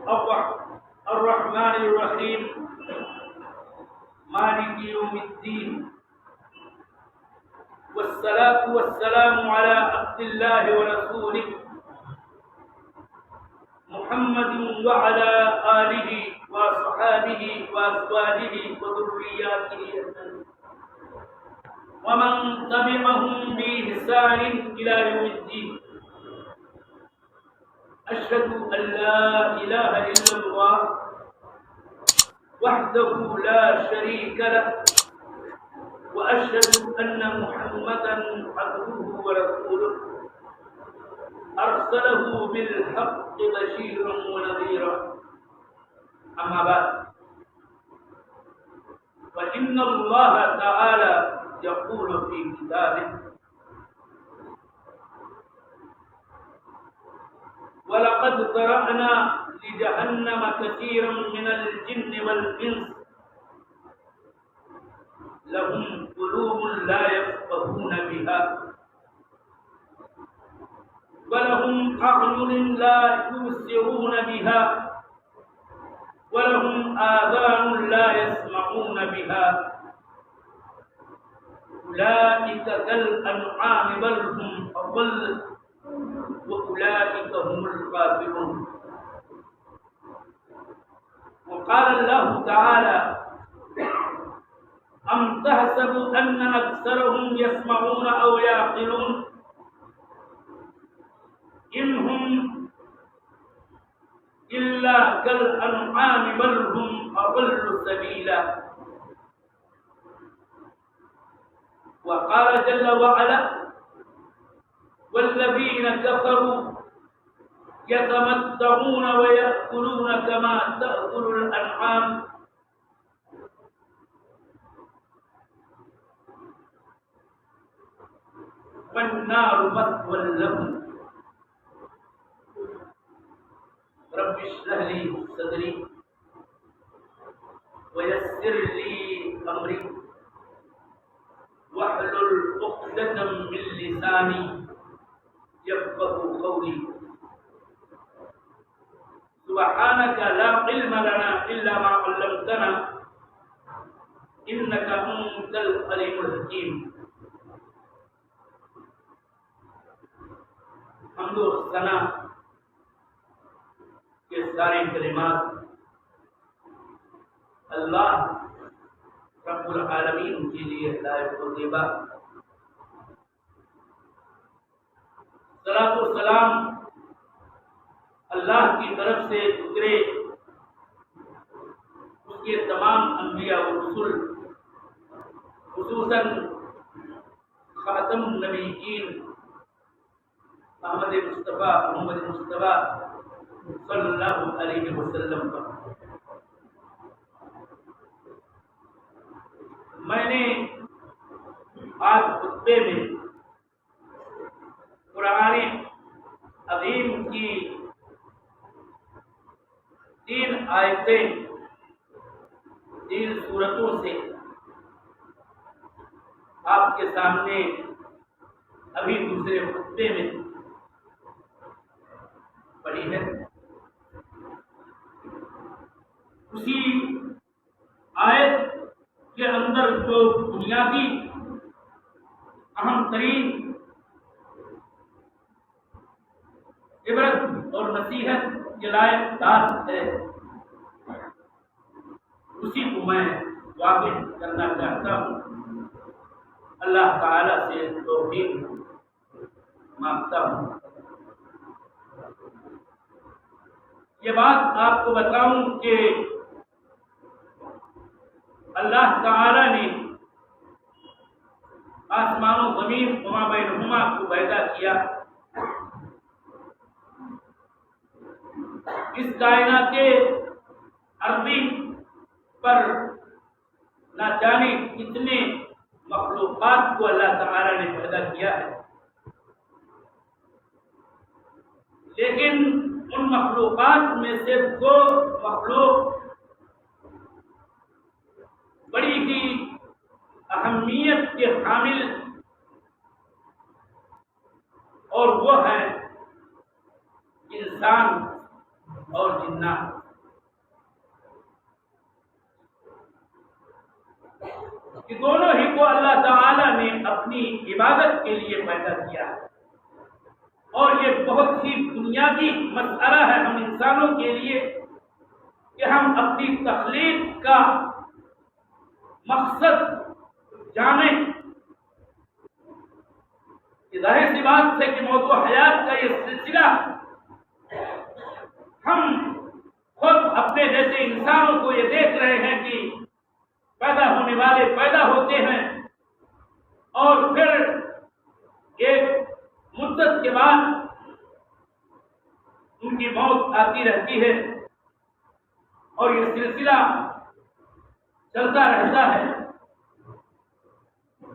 الرحمن الرحيم مالك يوم الدين والصلاة والسلام على عبد الله ورسوله محمد وعلى آله وصحابه وأزواجه وذرياته ومن تبعهم بإحسان إلى يوم الدين. أشهد أن لا إله إلا الله وحده لا شريك له وأشهد أن محمدا عبده ورسوله أرسله بالحق بشيرا ونذيرا. أما بعد فإن الله تعالى يقول في كتابه: وَلَقَدْ ذَرَأْنَا لِجَهَنَّمَ كَثِيرًا مِنَ الْجِنِّ وَالْإِنسِ لَهُمْ قُلُوبٌ لَا يَفْقَهُونَ بِهَا وَلَهُمْ أَعْيُنٌ لَا يُبْصِرُونَ بِهَا وَلَهُمْ آذَانٌ لَا يَسْمَعُونَ بِهَا أُولَئِكَ كَالْأَنْعَامِ بَلْ هُمْ أَضَلُّ وَأُولَئِكَ هُمُ الْغَافِلُونَ. وقال الله تعالى: أم تحسبوا أن أكثرهم يسمعون أو يعقلون إن هم إلا كالأنعام بل هم أضل سبيلا. وقال جل وعلا: والذين كفروا يتمتعون ويأكلون كما تأكل الأنعام والنار مثوى لهم. رب اشرح لي صدري ويسر لي أمري واحلل عقدة من لساني يفقهوا قولي. سبحانك لا علم لنا إلا ما علمتنا إنك أنت العليم الحكيم. حمد و ثنا کے سارے کلمات اللہ رب العالمین کے لیے لائق و زیبا. صلاۃ و سلام اللہ کی طرف سے اترے اس کے تمام انبیاء و رسول، خصوصاً خاتم النبیین محمد مصطفیٰ صلی اللہ علیہ وسلم پر. میں نے آج خطبے میں قرآن عظیم کی 3 آیتیں 3 سورتوں سے آپ کے سامنے ابھی دوسرے خطبے میں پڑھی ہے. اسی آیت کے اندر جو بنیادی اہم ترین عبرت اور نصیحت کے لائق بات ہے اسی کو میں واضح کرنا چاہتا ہوں. اللہ تعالی سے توفیق مانگتا ہوں. یہ بات آپ کو بتاؤں کہ اللہ تعالی نے آسمان و زمین وما بینہما کو پیدا کیا. اس کائنات ارضی پر نہ جانے کتنے مخلوقات کو اللہ تعالی نے پیدا کیا ہے، لیکن ان مخلوقات میں سے 2 مخلوق بڑی ہی اہمیت کے حامل اور وہ ہے انسان اور جنات، کہ دونوں ہی کو اللہ تعالی نے اپنی عبادت کے لیے پیدا کیا ہے، اور یہ بہت ہی بنیادی مسئلہ ہے ہم انسانوں کے لیے کہ ہم اپنی تخلیق کا مقصد جانیں۔ ظاہر سی بات ہے کہ موضوع حیات کا یہ سلسلہ ہم خود اپنے جیسے انسانوں کو یہ دیکھ رہے ہیں کہ پیدا ہونے والے پیدا ہوتے ہیں اور پھر ایک مدت کے بعد ان کی موت آتی رہتی ہے اور یہ سلسلہ چلتا رہتا ہے۔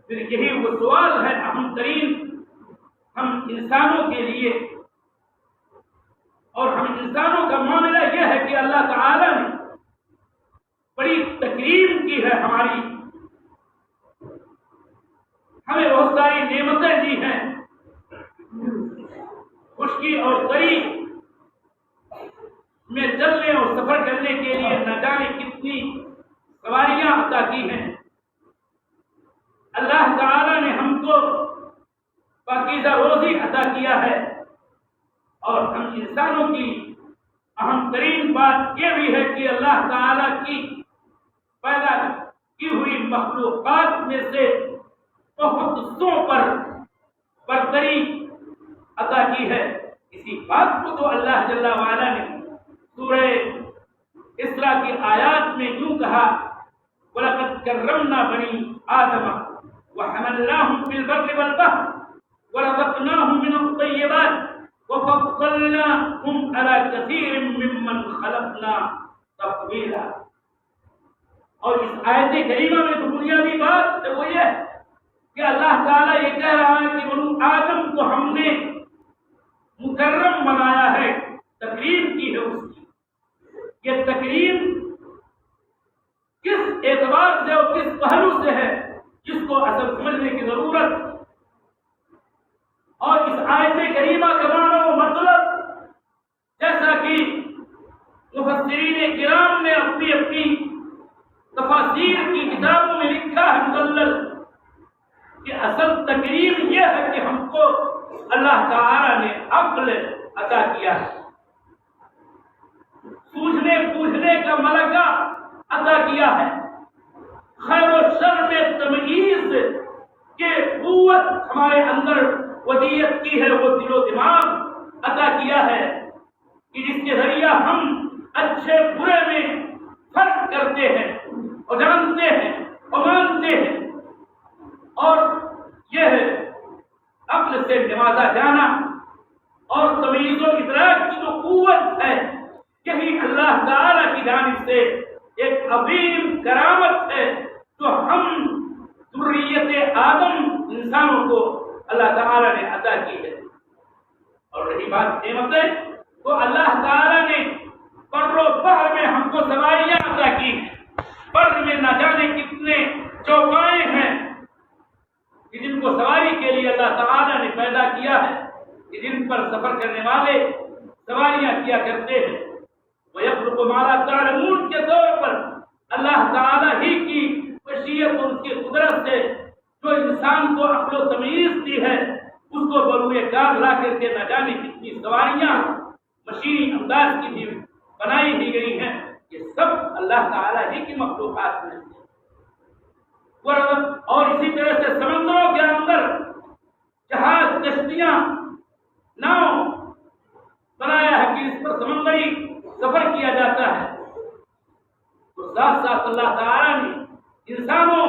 پھر یہی وہ سوال ہے اہم ترین ہم انسانوں کے لیے، اور ہم انسانوں کا معاملہ یہ ہے کہ اللہ تعالی نے بڑی تکریم کی ہے ہماری، ہمیں بہت ساری نعمتیں دی ہیں، خشکی اور تری میں چلنے اور سفر کرنے کے لیے نہ جانے کتنی سواریاں عطا کی ہیں۔ اللہ تعالی نے ہم کو پاکیزہ روزی عطا کیا ہے، اور ہم انسانوں کی اہم ترین بات یہ بھی ہے کہ اللہ تعالی کی پیدا کی ہوئی مخلوقات میں سے بہت سو پر برتری عطا کی ہے۔ اسی بات کو تو اللہ جل وعلا نے سورہ اسراء کی آیات میں یوں کہا، وَلَقَدْ كَرَّمْنَا بَنِي آدَمَ وَحَمَلْنَاهُمْ فِي الْبَرِّ وَالْبَحْرِ وَرَزَقْنَاهُم مِّنَ الطَّيِّبَاتِ وَفَضَّلْنَاهُمْ عَلَىٰ كَثِيرٍ مِّمَّنْ خَلَقْنَا تَفْضِيلًا۔ اور اس آیت کریمہ میں تو بنیادی بات وہ یہ ہے کہ اللہ تعالیٰ یہ کہہ رہا ہے کہ بنو آدم کو ہم نے مکرم بنایا ہے، تکریم کی ہے اس کی۔ یہ تکریم کس اعتبار سے اور کس پہلو سے ہے جس کو اصل سمجھنے کی ضرورت، اور اس آیت کریمہ کا معنی و مطلب جیسا کہ مفسرین کرام نے اپنی اپنی تفاسیر کی کتابوں میں لکھا ہے مدلل، کہ اصل تکریم یہ ہے کہ ہم کو اللہ تعالی نے عقل عطا کیا ہے، سوچنے بوجھنے کا ملکہ عطا کیا ہے، خیر و شر میں تمیز کے قوت ہمارے اندر ودیت کی ہے، وہ دل و دماغ عطا کیا ہے کہ جس کے ذریعہ ہم اچھے برے میں فرق کرتے ہیں اور جانتے ہیں اور مانتے ہیں، اور یہ عقل سے نوازا جانا اور تمیز و ادراک کی جو قوت ہے، یہی اللہ تعالی کی جانب سے ایک عظیم کرامت ہے جو ہم ذریت آدم انسانوں کو اللہ تعالی نے عطا کی ہے۔ اور رہی بات نعمتیں، تو اللہ تعالی نے بر و بحر میں ہم کو سواریاں عطا کی ہیں، بر میں نہ جانے کتنے چوپائے ہیں کہ جن کو سواری کے لیے اللہ تعالی نے پیدا کیا ہے، کہ جن پر سفر کرنے والے سواریاں کیا کرتے ہیں۔ وَيَخْلُقُ مَا لَا تَعْلَمُونَ کے طور پر اللہ تعالی ہی کی مشیت اور اس کی قدرت سے جو انسان کو عقل و تمیز دی ہے، اس کو بروئے کار لا کر کے نہ جانے کتنی سواریاں مشینی انداز کی بھی بنائی دی گئی ہیں، یہ سب اللہ تعالی ہی کی مخلوقات میں سے۔ اور اسی طرح سے سمندروں کے اندر جہاز، کشتیاں، ناؤ بنایا ہے کہ اس پر سمندری سفر کیا جاتا ہے۔ تو ساتھ ساتھ اللہ تعالی نے انسانوں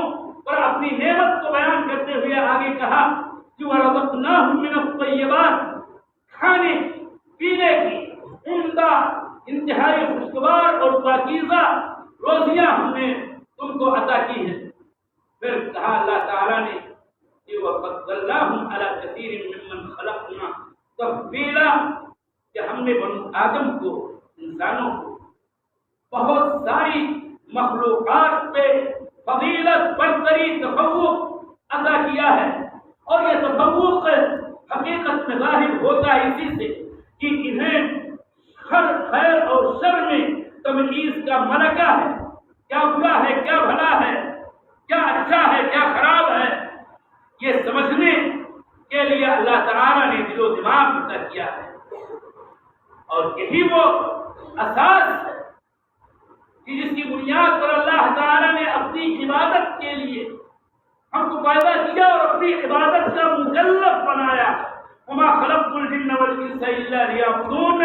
پر اپنی نعمت کو بیان کرتے ہوئے آگے کہا کہ وَرَزَقْنَاهُم مِّنَ الطَّيِّبَاتِ، کھانے پینے کی عمدہ انتہائی خوشگوار اور پاکیزہ روزیاں ہم نے تم کو عطا کی ہیں۔ پھر کہا اللہ تعالیٰ نے کہ وَفَضَّلْنَاهُمْ عَلَىٰ كَثِيرٍ مِّمَّنْ خَلَقْنَا تَفْضِيلًا، کہ ہم نے بنو آدم کو، انسانوں کو بہت ساری مخلوقات پہ فضیلت، برتری، تفوق عطا کیا ہے، اور یہ تفوق حقیقت میں ظاہر ہوتا ہے اسی سے کہ انہیں ہر خیر اور شر میں تمیز کا ملکہ ہے، کیا برا ہے کیا بھلا ہے، کیا اچھا ہے کیا خراب ہے، یہ سمجھنے کے لیے اللہ تعالیٰ نے دل و دماغ عطا کیا ہے۔ اور یہی وہ اساس ہے کہ جس کی بنیاد پر اللہ تعالیٰ نے اپنی عبادت کے لیے ہم کو پیدا کیا اور اپنی عبادت کا مکلف بنایا۔ وما خلقت الجن والانس الا لیعبدون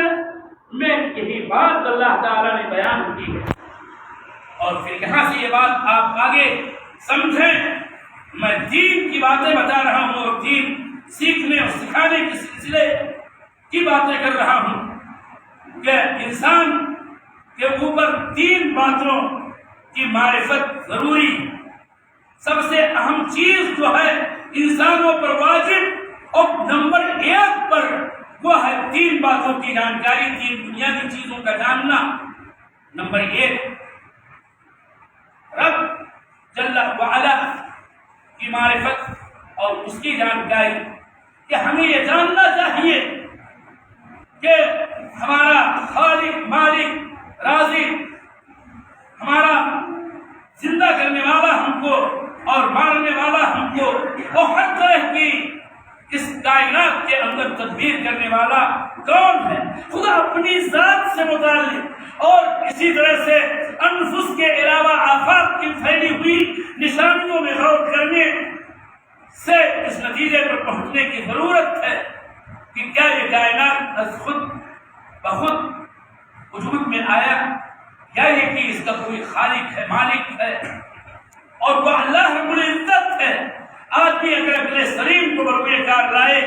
میں یہی بات اللہ تعالیٰ نے بیان کی ہے۔ اور پھر یہاں سے یہ بات آپ آگے سمجھیں، میں دین کی باتیں بتا رہا ہوں اور دین سیکھنے اور سکھانے کے سلسلے کی باتیں کر رہا ہوں کہ انسان کے اوپر 3 باتوں کی معرفت ضروری ہے۔ سب سے اہم چیز جو ہے انسانوں پر واجب اور نمبر 1 پر وہ ہے 3 باتوں کی جانکاری، 3 بنیادی چیزوں کا جاننا۔ نمبر 1 رب جل وعلا کی معرفت اور اس کی جانکاری، کہ ہمیں یہ جاننا چاہیے کہ ہمارا خالق مالک رازق، ہمارا زندہ کرنے والا ہم کو اور مارنے والا ہم کو، اور ہر طرح کی اس کائنات کے اندر تدبیر کرنے والا کون ہے؟ خدا اپنی ذات سے متعلق اور اسی طرح سے انفس کے علاوہ آفاق کی پھیلی ہوئی نشانیوں میں غور کرنے سے اس نتیجے پر پہنچنے کی ضرورت ہے کہ کیا یہ کائنات از خود بخود وجود میں آیا، یا یہ کہ اس کا کوئی خالق ہے مالک ہے، اور وہ اللہ رب العزت ہے۔ آدمی اگر اپنے سلیم کو بروئے کار لائے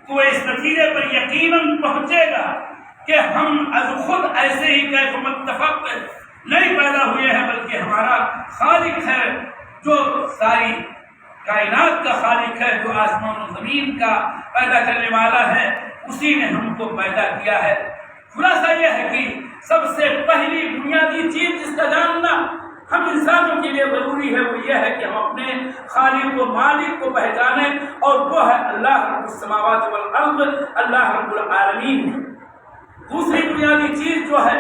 تو وہ اس نتیجے پر یقیناً پہنچے گا کہ ہم از خود ایسے ہی کیف متفق نہیں پیدا ہوئے ہیں، بلکہ ہمارا خالق ہے جو ساری کائنات کا خالق ہے، جو آسمان و زمین کا پیدا کرنے والا ہے، اسی نے ہم کو پیدا کیا ہے۔ خلاصہ یہ ہے کہ سب سے پہلی بنیادی چیز جس کا جاننا ہم انسانوں کے لیے ضروری ہے وہ یہ ہے کہ ہم اپنے خالق و مالک کو پہچانیں، اور وہ ہے اللہ رب السماوات والارض، اللہ رب العالمین۔ دوسری بنیادی چیز جو ہے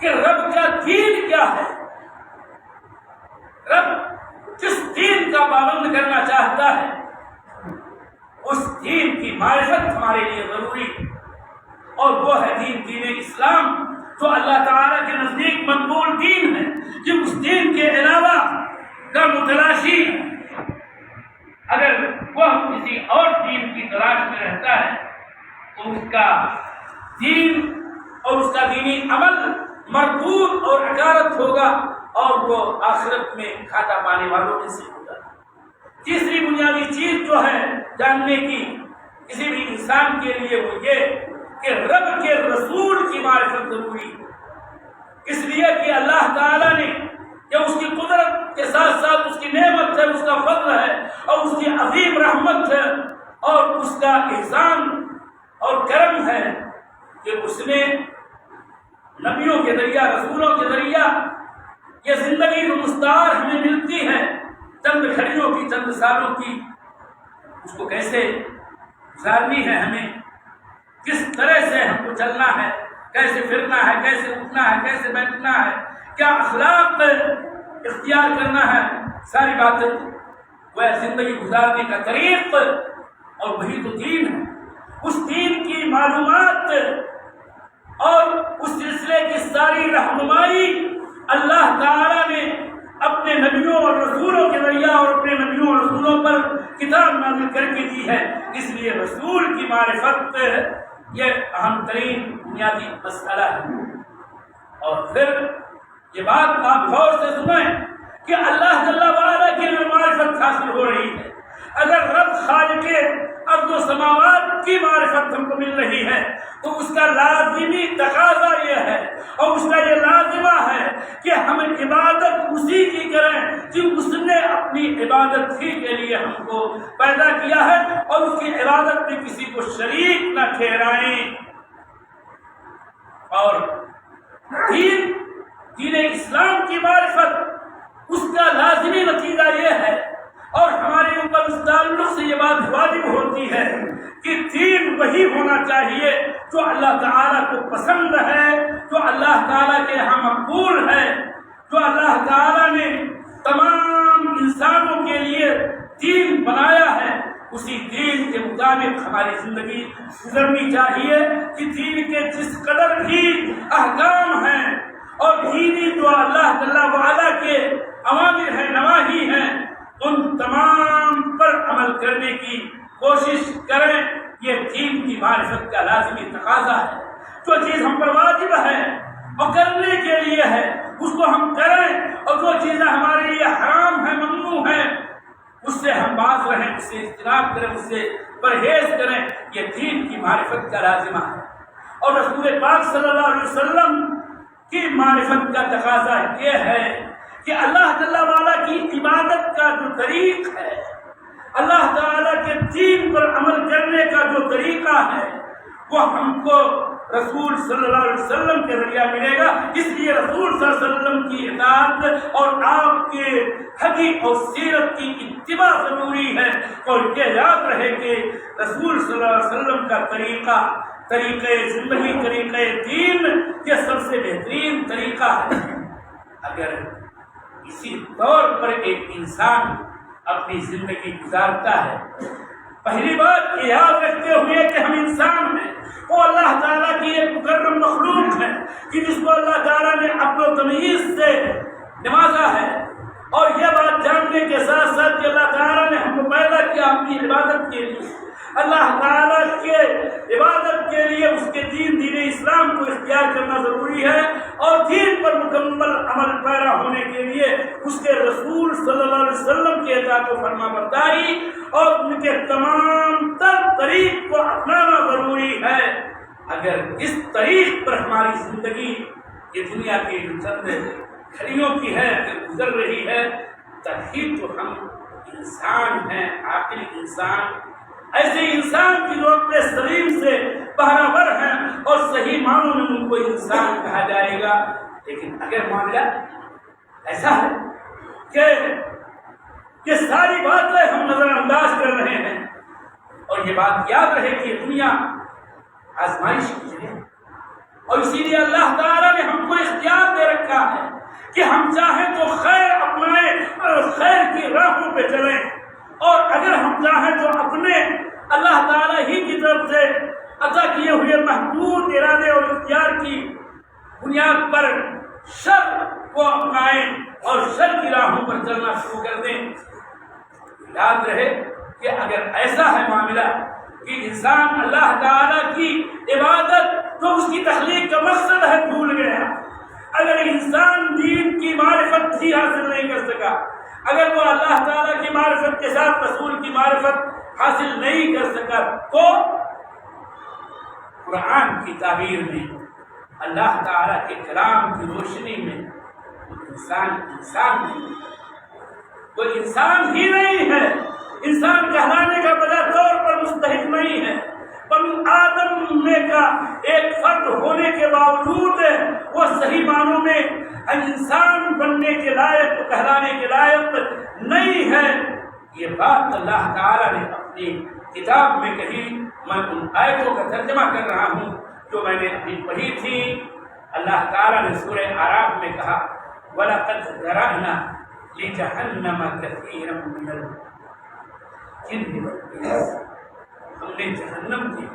کہ رب کا دین کیا ہے، رب کس دین کا پابند کرنا چاہتا ہے، اس دین کی معرفت ہمارے لیے ضروری ہے، اور وہ ہے دین اسلام، جو اللہ تعالیٰ کے نزدیک مقبول دین ہے، جو اس دین کے علاوہ کا متلاشی اگر وہ کسی اور دین کی تلاش میں رہتا ہے تو اس کا دین اور اس کا دینی عمل مردود اور حقارت ہوگا، اور وہ آخرت میں کھاتا پانے والوں میں سے ہوگا۔ تیسری بنیادی چیز جو ہے جاننے کی کسی بھی انسان کے لیے وہ یہ کہ رب کے رسول کی معرفت ضروری ہے، اس لیے کہ اللہ تعالیٰ نے کہ اس کی قدرت کے ساتھ ساتھ اس کی نعمت ہے، اس کا فضل ہے، اور اس کی عظیم رحمت ہے، اور اس کا احسان اور کرم ہے کہ اس نے نبیوں کے ذریعہ رسولوں کے ذریعہ یہ زندگی جو مستعار ہمیں ملتی ہے چند گھڑیوں کی چند سالوں کی، اس کو کیسے گزارنی ہے، ہمیں کس طرح سے ہم کو چلنا ہے، کیسے پھرنا ہے، کیسے اٹھنا ہے، کیسے بیٹھنا ہے، کیا اخلاق اختیار کرنا ہے، ساری باتیں وہ زندگی گزارنے کا طریق، اور وہی تو دین ہے۔ اس دین کی معلومات اور اس سلسلے کی ساری رہنمائی اللہ تعالیٰ نے اپنے نبیوں اور رسولوں کے ذریعہ اور اپنے نبیوں اور رسولوں پر کتاب نازل کر کے دی ہے، اس لیے رسول کی معرفت یہ اہم ترین بنیادی مسئلہ ہے۔ اور پھر یہ بات آپ غور سے سنیں کہ اللہ جل وعلا کی معرفت حاصل ہو رہی ہے، اگر رب خالق ارض و سماوات کی معرفت ہم کو مل رہی ہے تو اس کا لازمی تقاضا یہ ہے اور اس کا یہ لازمہ ہے کہ ہم عبادت اسی کی کریں کہ اس نے اپنی عبادت ہی کے لیے ہم کو پیدا کیا ہے، اور اس کی عبادت میں کسی کو شریک نہ ٹھہرائیں۔ اور دین اسلام کی معرفت اس کا لازمی نتیجہ یہ ہے، اور ہمارے اوپر اس تعلق سے یہ بات واجب ہوتی ہے کہ دین وہی ہونا چاہیے جو اللہ تعالیٰ کو پسند ہے، جو اللہ تعالیٰ کے یہاں مقبول ہے، جو اللہ تعالیٰ نے تمام انسانوں کے لیے دین بنایا ہے، اسی دین کے مطابق ہماری زندگی گزرنی چاہیے کہ دین کے جس قدر بھی احکام ہیں اور دینی جو اللہ جل وعلا کے اوامر ہیں، نواہی ہیں، ان تمام پر عمل کرنے کی کوشش کریں۔ یہ دین کی معرفت کا لازمی تقاضا ہے۔ جو چیز ہم پر واجب ہے اور کرنے کے لیے ہے اس کو ہم کریں، اور جو چیزیں ہمارے لیے حرام ہیں، ممنوع ہیں، اس سے ہم باز رہیں، اس سے اجتناب کریں، اس سے پرہیز کریں۔ یہ دین کی معرفت کا لازمہ ہے۔ اور رسول پاک صلی اللہ علیہ وسلم کی معرفت کا تقاضا یہ ہے کہ اللہ جل وعلا کی عبادت کا جو طریق ہے، اللہ تعالیٰ کے دین پر عمل کرنے کا جو طریقہ ہے، وہ ہم کو رسول صلی اللہ علیہ وسلم کے ذریعہ ملے گا۔ اس لیے رسول صلی اللہ علیہ وسلم کی اطاعت اور آپ کے ہدی اور سیرت کی اتباع ضروری ہے۔ اور یہ یاد رہے کہ رسول صلی اللہ علیہ وسلم کا طریقہ زندگی، طریقہ دین، یہ سب سے بہترین طریقہ ہے۔ اگر اسی طور پر ایک انسان اپنی زندگی گزارتا ہے، پہلی بات یہ یاد رکھتے ہوئے کہ ہم انسان ہیں، وہ اللہ تعالیٰ کی ایک مکرم مخلوق ہے کہ جس کو اللہ تعالیٰ نے عقل و تمیز سے نوازا ہے، اور یہ بات جاننے کے ساتھ ساتھ کہ اللہ تعالیٰ نے ہم کو پیدا کیا اپنی عبادت کے لیے، اللہ تعالیٰ کے عبادت کے لیے اس کے دین اسلام کو اختیار کرنا ضروری ہے، اور دین پر مکمل عمل پیرا ہونے کے لیے اس کے رسول صلی اللہ علیہ وسلم کی اطاعت و فرما برداری اور ان کے تمام تر طریق کو اپنانا ضروری ہے۔ اگر اس طریق پر ہماری زندگی یہ دنیا کی جو چند گھڑیوں کی ہے اگر گزر رہی ہے، تبھی تو ہم انسان ہیں، عاقل انسان، ایسے انسان کی جو اپنے سلیم سے برابر ہیں اور صحیح معنوں میں ان کو انسان کہا جائے گا۔ لیکن اگر معاملہ ایسا ہے کہ یہ ساری باتیں ہم نظر انداز کر رہے ہیں، اور یہ بات یاد رہے کہ دنیا آزمائش کی ہے، اور اسی لیے اللہ تعالیٰ نے ہم کو اختیار دے رکھا ہے کہ ہم چاہیں تو خیر اپنائیں اور خیر کی راہوں پہ چلیں، اور اگر ہم چاہیں تو اپنے اللہ تعالیٰ ہی کی طرف سے عطا کیے ہوئے محدود ارادے اور اختیار کی بنیاد پر شر کو اپنائیں اور شر کی راہوں پر چلنا شروع کر دیں۔ یاد رہے کہ اگر ایسا ہے معاملہ کہ انسان اللہ تعالیٰ کی عبادت تو اس کی تخلیق کا مقصد ہے بھول گیا، اگر انسان دین کی معرفت ہی حاصل نہیں کر سکا، اگر وہ اللہ تعالیٰ کی معرفت کے ساتھ رسول کی معرفت حاصل نہیں کر سکا، تو قرآن کی تعبیر میں اللہ تعالیٰ کے کلام کی روشنی میں انسان نہیں، وہ انسان ہی نہیں ہے، انسان کہلانے کا بجا طور پر مستحق نہیں ہے۔ بنو آدم میں کا ایک فرد ہونے کے باوجود وہ صحیح معنوں میں انسان بننے کے لائق، کہلانے کے لائق نہیں ہے۔ یہ بات اللہ تعالیٰ نے اپنی کتاب میں کہی۔ میں ان آیتوں کا ترجمہ کر رہا ہوں جو میں نے ابھی پڑھی تھی۔ اللہ تعالیٰ نے سورہ اعراف میں کہا وَلَقَدْ ذَرَأْنَا لِجَهَنَّمَ كَثِيرًا مِنَ الْجِنِّ وَالْإِنسِ، ہم نے جہنم کی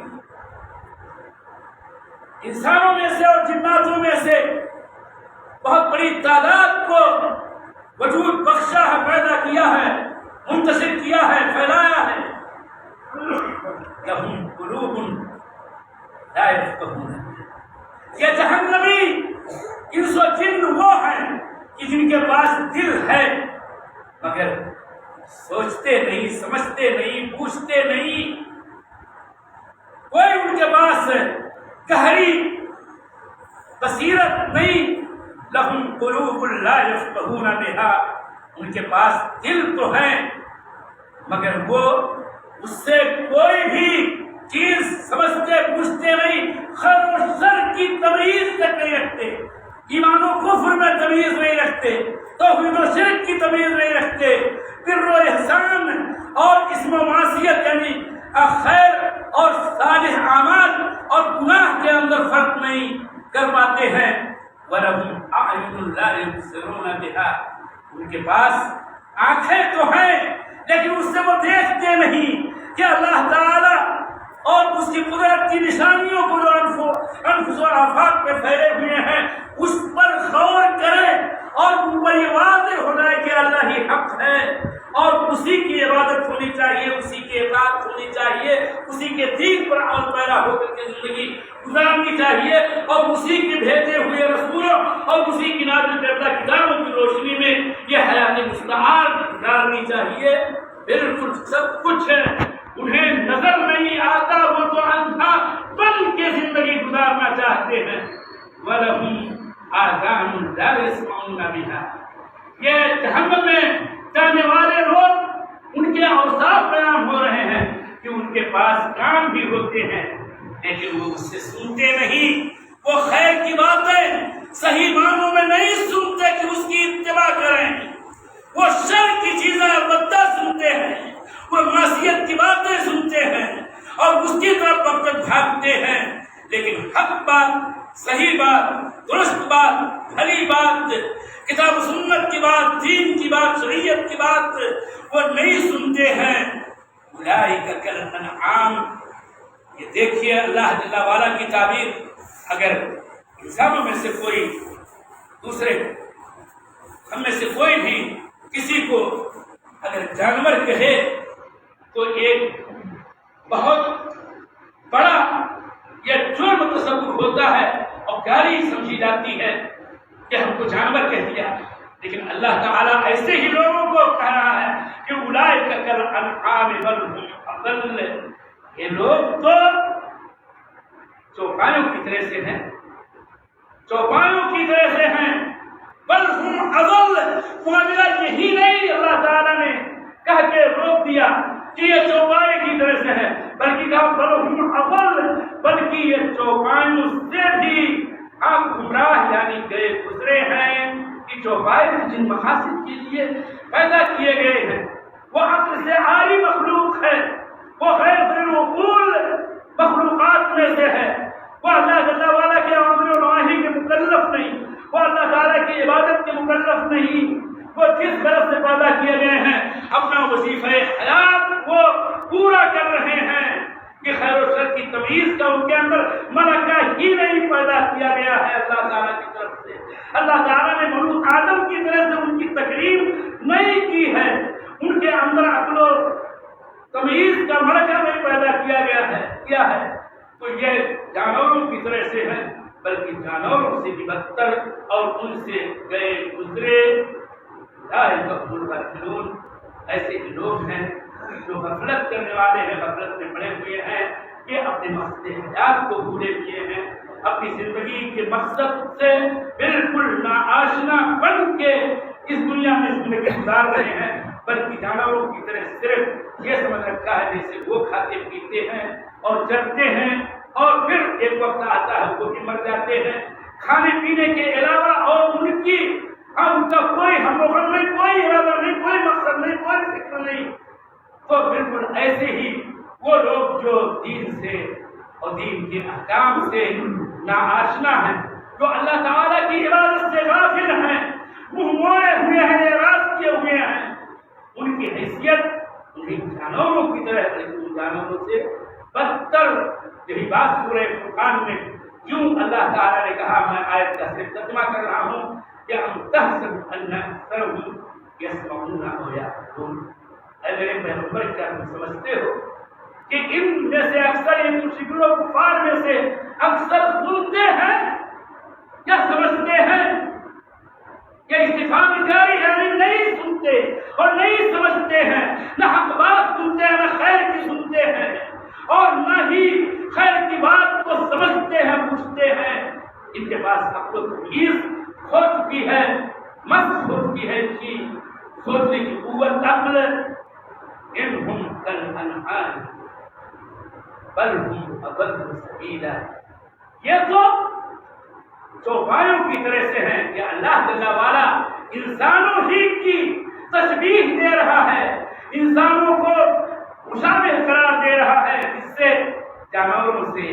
انسانوں میں سے اور جناتوں میں سے بہت بڑی تعداد کو وجود بخشا ہے، پیدا کیا ہے، منتشر کیا ہے، پھیلایا ہے۔ لَهُمْ قُلُوبٌ لَا يَفْقَهُونَ بِهَا، یہ جہنمی انس و جن وہ ہیں کہ جن کے پاس دل ہے مگر سوچتے نہیں، سمجھتے نہیں، پوچھتے نہیں، کوئی ان کے پاس گہری بصیرت نہیں۔ لہم قلوب لا یفقہون بہا، ان کے پاس دل تو ہے مگر وہ اس سے کوئی بھی چیز سمجھتے پوچھتے نہیں، خیر و شر کی تمیز تک نہیں رکھتے، ایمان و کفر میں تمیز نہیں رکھتے، توحید و شرک کی تمیز نہیں رکھتے، بر و احسان اور اسم و معصیت یعنی خیر اور صالح اعمال اور گناہ کے اندر فرق نہیں کر پاتے ہیں. وَلَهُمْ أَعْيُنٌ لَا يُبْصِرُونَ بِهَا، ان کے پاس آنکھیں تو ہیں لیکن اس سے وہ دیکھتے نہیں کہ اللہ تعالی اور اس کی قدرت کی نشانیوں کو جو انفس و آفاق پہ پھیلے ہوئے ہیں اس پر غور کریں اور ان پر یہ واضح ہو جائے کہ اللہ ہی حق ہے اور اسی کی عبادت ہونی چاہیے، اسی کی اطاعت ہونی چاہیے، اسی کے دین پر عمل پیرا ہو کر کے زندگی گزارنی چاہیے اور اسی کے بھیجے ہوئے رسولوں اور اسی کی نازل کردہ کتابوں کی روشنی میں یہ حیات مستعار گزارنی چاہیے. بالکل سب کچھ ہے، انہیں نظر نہیں آتا، وہ تو اندھا بن کے زندگی گزارنا چاہتے ہیں. وَلَهُمْ آذَانٌ لَا يَسْمَعُونَ بِهَا، یہ جہنم میں جانے والے لوگ ان کے اوصاف بیان ہو رہے ہیں کہ ان کے پاس کان بھی ہوتے ہیں لیکن وہ اس سے سنتے نہیں. وہ خیر کی باتیں صحیح معنوں میں نہیں سنتے کہ اس کی اتباع کریں، وہ شر کی چیزیں البتہ سنتے ہیں، وہ معصیت کی باتیں سنتے ہیں اور اس کی طرف وقت بھاگتے ہیں. لیکن حق بات، صحیح بات، درست بات، بھلی بات، کتاب و سنت کی بات، دین کی بات، شریعت کی بات وہ نہیں سنتے ہیں. اولئک کالانعام، یہ دیکھیے اللہ جل وعلا کی تعبیر. اگر انسانوں میں سے کوئی دوسرے ہم میں سے کوئی بھی کسی کو اگر جانور کہے تو ایک بہت بڑا یہ جرم تصور ہوتا ہے اور گالی سمجھی جاتی ہے کہ ہم کو جانور کہہ دیا. لیکن اللہ تعالیٰ ایسے ہی لوگوں کو کہہ رہا ہے کہ اولئک کالانعام بل هم اضل، یہ لوگ تو چوپایوں کی طرح سے ہیں، چوپایوں کی طرح سے ہیں. بل هم اضل، معاملہ یہی نہیں اللہ تعالیٰ نے کہہ کے روک دیا کہ یہ چوپائے کی طرح سے ہے، بلکہ کہا بل هم اضل، بلکہ یہ چوپایوں سے بھی آپ گمراہ یعنی گئے گزرے ہیں. کہ چوپائے جن مقاصد کے لیے پیدا کیے گئے ہیں وہ عقل سے عاری مخلوق ہے، وہ غیر العقول مخلوقات میں سے ہے، وہ اللہ جل وعلا کے اوامر و نواہی کے مکلف نہیں، وہ اللہ تعالیٰ کی عبادت کے مکلف نہیں. وہ جس طرح سے پیدا کیے گئے ہیں اپنا وظیفہ حیات وہ پورا کر رہے ہیں کہ خیر و شر کی تمیز کا ان کے اندر ملکہ ہی نہیں پیدا کیا گیا ہے اللہ تعالیٰ کی طرف سے. اللہ تعالیٰ نے بنو آدم کی طرح سے ان کی تکریم نہیں کی ہے، ان کے اندر عقل و تمیز کا ملکہ نہیں پیدا کیا ہے. تو یہ جانوروں کی طرح سے ہے، بلکہ جانوروں سے بھی بدتر اور ان سے گئے گزرے. ایسے ہی لوگ ہیں جو غفلت کرنے والے ہیں، غفلت میں پڑے ہوئے ہیں کہ اپنے مقصد حیات کو بھولے ہوئے ہیں، اپنی زندگی کے مقصد سے بالکل ناآشنا بن کے اس دنیا میں زندگی گزار رہے ہیں. بلکہ جانوروں کی طرح صرف یہ سمجھ رکھا ہے جیسے وہ کھاتے پیتے ہیں اور چرتے ہیں اور پھر ایک وقت آتا ہے وہ بھی مر جاتے ہیں. کھانے پینے کے علاوہ اور ان کی ان کا کوئی ہم لوگوں میں کوئی ارادہ نہیں، کوئی مقصد نہیں، کوئی فکر نہیں. تو بالکل ایسے ہی وہ لوگ جو دین سے اور دین کے احکام سے ناآشنا ہیں، جو اللہ تعالیٰ کی عبادت سے غافل ہیں، منہ موڑے ہوئے ہیں، اعراض کیے ہوئے ہیں، ان کی حیثیت انہیں جانوروں کی طرح ہے، لیکن جانوروں سے بدتر. یہی بات سورہ فرقان میں کیوں اللہ تعالیٰ نے کہا، میں آیت کا صرف ترجمہ کر رہا ہوں کہ ہم تحسب ان اکثرهم یسمعون او یعقلون. اے میرے پیغمبر، کیا تم سمجھتے ہو کہ ان میں سے اکثر ان مشرکین و کفار میں سے اکثر سنتے ہیں یا سمجھتے ہیں؟ یہ استفہام جاری یعنی نہیں سنتے اور نہیں سمجھتے ہیں، نہ حق بات سنتے ہیں نہ خیر کی سنتے ہیں اور نہ ہی خیر کی بات کو سمجھتے ہیں، پوچھتے ہیں. ان کے پاس عقل و تمیز کھو چکی ہے، مست ہو چکی ہے، ان کی سوچنے کی قوت عقل. انہم کالانعام بل هم اضل سبیلا، یہ تو چوپایوں کی طرح سے ہیں کہ اللہ جل وعلا انسانوں ہی کی تشبیہ دے رہا ہے، انسانوں کو مشابہ قرار دے رہا ہے اس سے جانوروں سے،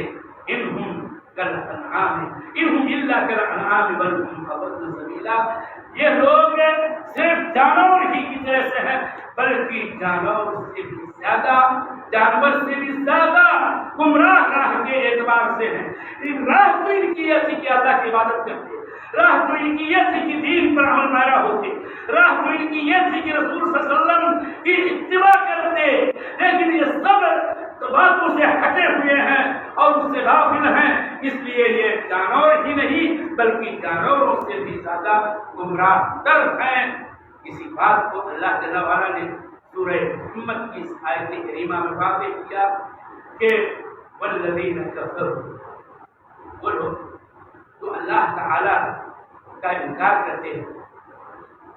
انہم کالانعام انہم الا کالانعام بل هم اضل سبیلا، یہ لوگ صرف جانور ہی کی طرح سے ہیں بلکہ جانور سے بھی زیادہ، جانور سے بھی زیادہ گمراہ راہ کے اعتبار سے ہیں۔ ان راہ تو ان کی یہ تھی کہ اللہ کی عبادت کرتے، راہ تو ان کی یہ تھی کہ دین پر عمل پیرا ہوتے، راہ تو ان کی یہ تھی کہ رسول صلی اللہ علیہ وسلم کی اتباع کرتے، لیکن یہ سب باتوں سے ہٹے ہوئے ہیں اور اس سے غافل ہیں، اس لیے یہ جانور ہی نہیں بلکہ جانوروں سے بھی زیادہ گمراہ تر ہیں۔ اسی بات کو اللہ جل وعلا نے سورہ محمد کی اس آیت کریمہ میں واضح کیا کہ والذین کفروا، وہ لوگ تو اللہ تعالی کا انکار کرتے ہیں،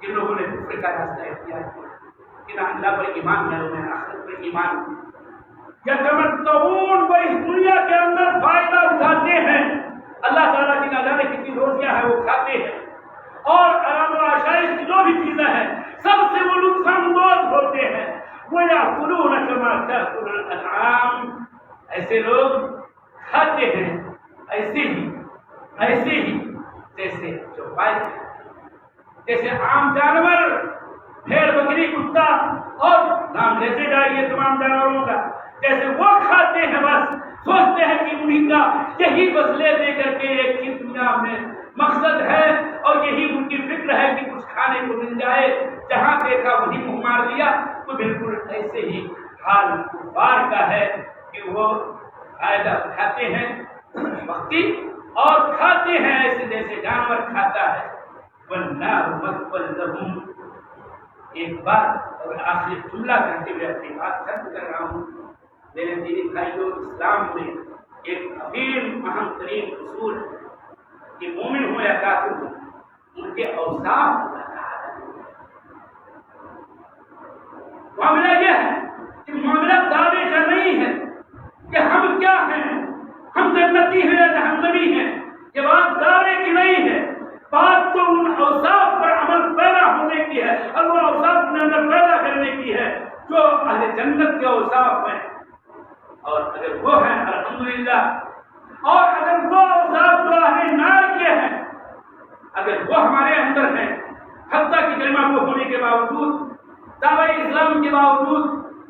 جن لوگوں نے کفر کا راستہ اختیار کیا، کہ نہ اللہ پر ایمان نہ انہیں آخرت پر ایمان، یتمتعون، وہ اس دنیا کے اندر فائدہ اٹھاتے ہیں، اللہ تعالیٰ کی نہ جانے کتنی روزیاں ہیں وہ کھاتے ہیں، اور آرام و آشائش کی جو بھی چیزیں ہیں سب سے وہ لطف اندوز ہوتے ہیں، وَيَأْكُلُونَ كَمَا تَأْكُلُ الْأَنْعَامُ، ایسے لوگ کھاتے ہیں ایسے ہی جیسے چوپائے، جیسے عام جانور بھیڑ بکری کتا اور نام لیتے جائیے تمام جانوروں کا، جیسے وہ کھاتے ہیں بس سوچتے ہیں کہ انہیں کا یہی بس لے دے کر کے ایک ہی دنیا میں مقصد ہے اور یہی ان کی فکر ہے کہ کچھ کھانے کو مل جائے، جہاں دیکھا وہی منہ مار لیا، تو بالکل ایسے ہی حال کفار کا ہے کہ وہ فائدہ اٹھاتے ہیں وقتی اور کھاتے ہیں ایسے جیسے جانور کھاتا ہے۔ وَالنَّارُ مَثْوًى لَهُمْ، ایک بات اور آخری جملہ کہتے ہوئے اپنی بات ختم کر رہا ہوں۔ میرے دینی بھائیوں، اسلام میں ایک عظیم اہم ترین اصول کہ مومن ہو یا کافر ہو ان کے اوصاف اللہ تعالیٰ ہے۔ معاملہ یہ ہے کہ معاملہ دعوے کا نہیں ہے کہ ہم کیا ہیں، ہم جنتی ہیں یا جہنمی ہیں، یہ بات دعوے کی نہیں ہے، بات تو ان اوصاف پر عمل پیدا ہونے کی ہے اور وہ اوصاف اپنے اندر پیدا کرنے کی ہے جو اہل جنت کے اوصاف ہیں، اور اگر وہ ہیں الحمدللہ، اور اگر وہ اوصاف جو اہل نار کے ہیں اگر وہ ہمارے اندر ہیں، حتیٰ کہ کلمہ کو ہونے کے باوجود، دعوی اسلام کے باوجود،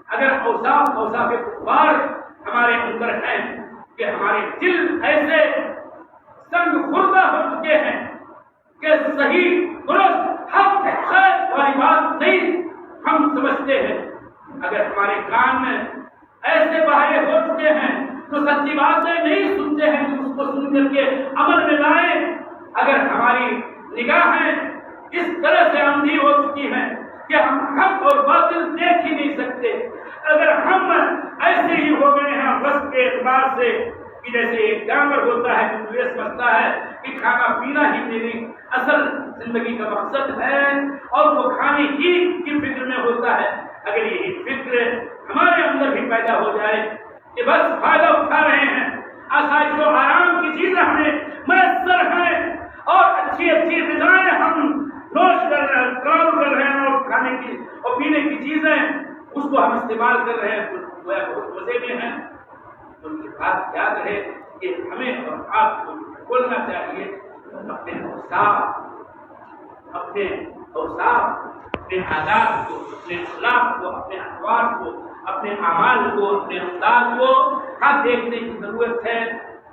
اگر اوصاف کفار ہمارے اندر ہیں کہ ہمارے دل ایسے سنگ خوردہ ہو چکے ہیں کہ صحیح درست حق خیر والی بات نہیں ہم سمجھتے ہیں، اگر ہمارے کان میں ایسے بہائے ہو چکے ہیں تو سچی باتیں نہیں سنتے ہیں کہ اس کو سن کر کے عمل میں لائیں، اگر ہماری نگاہیں اس طرح سے اندھی ہو چکی ہیں کہ ہم حق اور باطل دیکھ ہی نہیں سکتے، اگر ہم ایسے ہی ہو گئے ہیں بس کے اعتبار سے کہ جیسے ایک جانور ہوتا ہے جو یہ سمجھتا ہے کہ کھانا پینا ہی میری اصل زندگی کا مقصد ہے اور وہ کھانے ہی کی فکر میں ہوتا ہے، اگر یہی فکر ہمارے اندر بھی پیدا ہو جائے کہ بس فائدہ اٹھا رہے ہیں، آسائش و آرام کی چیزیں ہمیں میسر ہیں اور اچھی غذائیں ہم نوش کر رہے ہیں، کام کر رہے ہیں اور کھانے کی اور پینے کی چیزیں اس کو ہم استعمال کر رہے ہیں، تو بہت مزے میں ہیں، تو ان کی بات یاد رہے کہ ہمیں اور آپ کو بولنا چاہیے اپنے اوصاف، اپنے عادات کو، اپنے اخلاق کو، اپنے احوال کو، اپنے اعمال کو، اپنے انداز کو دیکھنے کی ضرورت ہے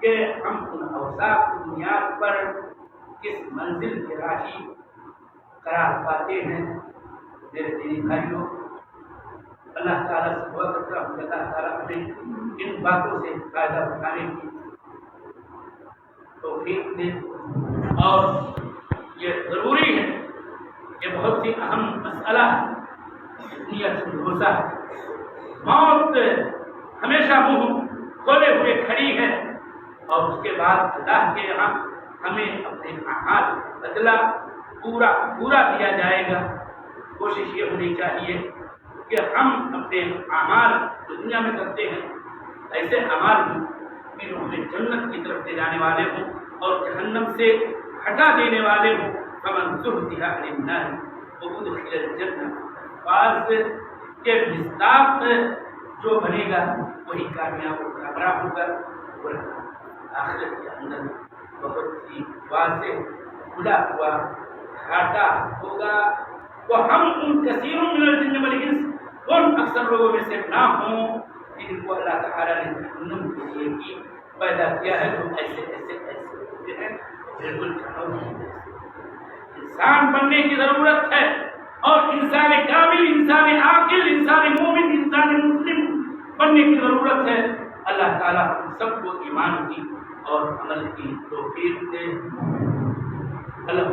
کہ ہم ان اوصاف کی بنیاد پر کس منزل کے راہی قرار پاتے ہیں۔ میرے دینی بھائیوں، اللہ تعالیٰ سے دعا کرتا ہوں کہ اللہ تعالیٰ ہمیں ان باتوں سے فائدہ اٹھانے کی توفیق دے، اور یہ ضروری ہے، یہ بہت ہی اہم مسئلہ ہے، دنیا سے بھروسہ ہے، موت ہمیشہ منہ کھولے ہوئے کھڑی ہے، اور اس کے بعد اللہ کے یہاں ہمیں اپنے اعمال بدلہ پورا دیا جائے گا۔ کوشش یہ ہونی چاہیے کہ ہم اپنے اعمال جو دنیا میں کرتے ہیں ایسے اعمال ہوں کہ جو ہمیں جنت کی طرف لے جانے والے ہوں اور جہنم سے ہٹا دینے والے ہوں۔ فمن زحزح عن النار وادخل الجنة، بعض کے مصداق جو بنے گا وہی کامیاب و کامیاب ہوگا، اور آخرت کے اندر بہت ہی واضح کھلا ہوا گھاٹا ہوگا۔ وہ ہم ان کثیروں من الجن والانس، ان اکثر لوگوں میں سے نہ ہوں جن کو اللہ تعالیٰ نے جہنم کے لیے بھی پیدا کیا ہے، جو ایسے ہوتے ہیں بالکل انسان بننے کی ضرورت ہے، اور انسان کامل، انسان عاقل، انسان مومن، انسان مسلم بننے کی ضرورت ہے۔ اللہ تعالیٰ ہم سب کو ایمان کی اور عمل کی توفیق دے۔ اللہ